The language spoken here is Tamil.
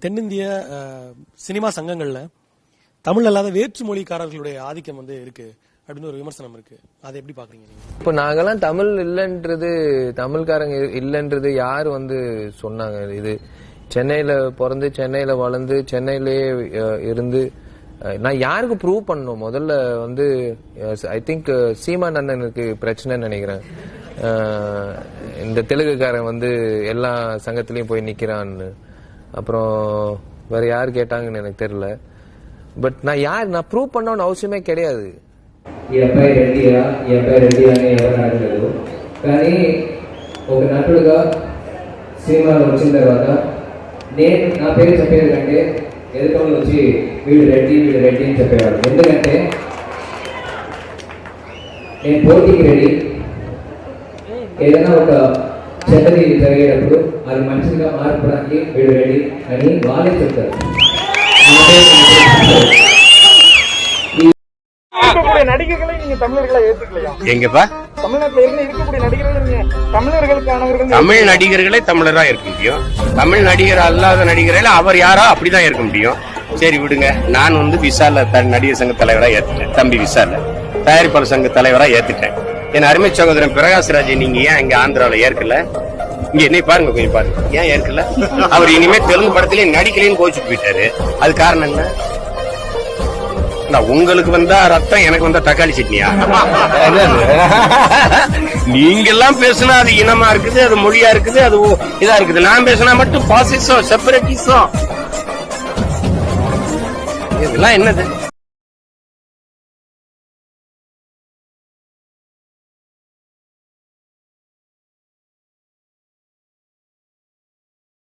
தென்னிந்திய சினிமா சங்கங்கள்ல தமிழ் அல்லாத வேற்று மொழிக்காரர்களுடைய ஆதிக்கம் இருக்கு அப்படின்னு ஒரு விமர்சனம் இருக்கு. அதை எப்படி பாக்குறீங்க நீங்க? இப்போ நாங்கெல்லாம் தமிழ் இல்லைன்றது, தமிழ்காரங்க இல்லைன்றது யாரு சொன்னாங்க? இது சென்னையில பிறந்து சென்னையில வளர்ந்து சென்னையிலேயே இருந்து நான் யாருக்கு ப்ரூவ் பண்ணணும்? முதல்ல ஐ திங்க் சீமான் அண்ணனுக்கு பிரச்சனைன்னு நினைக்கிறேன். இந்த தெலுங்குக்காரன் எல்லா சங்கத்திலயும் போய் நிக்கிறான்னு. அப்புறம் வேற யாரு கேட்டாங்கன்னு எனக்கு தெரியல. பட் நான் ப்ரூவ் பண்ணணும்னு అవసరమే கிடையாது. ఈ అబ్బాయి రెడ్డియా ఈ అబ్బాయి రెడ్డియా అని ఎవరు అడగలేదు. కానీ ఒక నటుడుగా సినిమాలో వచ్చిన తర్వాత నేను నా పేరు చెప్పేది కంటే ఎదుటోళ్ళు వచ్చి వీడు రెడ్డి అని చెప్పేవాడు. ఎందుకంటే నేను పోటీకి రెడీ. ఏదైనా ఒక చెడ్డది జరిగేటప్పుడు అది మంచిగా మార్పడానికి వీడు రెడీ అని వాళ్ళే చెప్తారు. நடிகர்களை நீங்க தமிழர்களை ஏத்துக்கலையா? எங்கப்பா தமிழ்நாட்டுல இருக்கக்கூடிய நடிகர்கள் நீங்க தமிழர்களுக்கானவர்கள்? தமிழ் நடிகர்களே தமிழரா இருக்க முடியும். தமிழ் நடிகர் அல்லாத நடிகர்கள் அவர் யாரோ அப்படிதான் இருக்க முடியும். சரி விடுங்க. நான் விசால நடிகர் சங்க தலைவரா ஏத்துட்டேன். தம்பி விசால தயாரிப்பாளர் சங்க தலைவரா ஏத்துட்டேன். என் அருமை சகோதரன் பிரகாஷ்ராஜ் நீங்க ஏன் இங்க ஆந்திராவில ஏற்கல? இங்க என்னை பாருங்க, கொஞ்சம் பாருங்க. ஏன் ஏற்கல? அவர் இனிமே தெலுங்கு படத்திலேயே நடிக்கலைன்னு கோச்சுட்டு போயிட்டாரு. அது காரணம் என்ன? உங்களுக்கு வந்தா ரத்தம், எனக்கு வந்தா தக்காளி சட்னியா? நீங்க எல்லாம் பேசினா அது இனமா இருக்குது, அது மொழியா இருக்குது, அது இதா இருக்குது. நான் பேசினா மட்டும் பாசிசம், செப்பரேட்டிசம். இதெல்லாம் என்னது?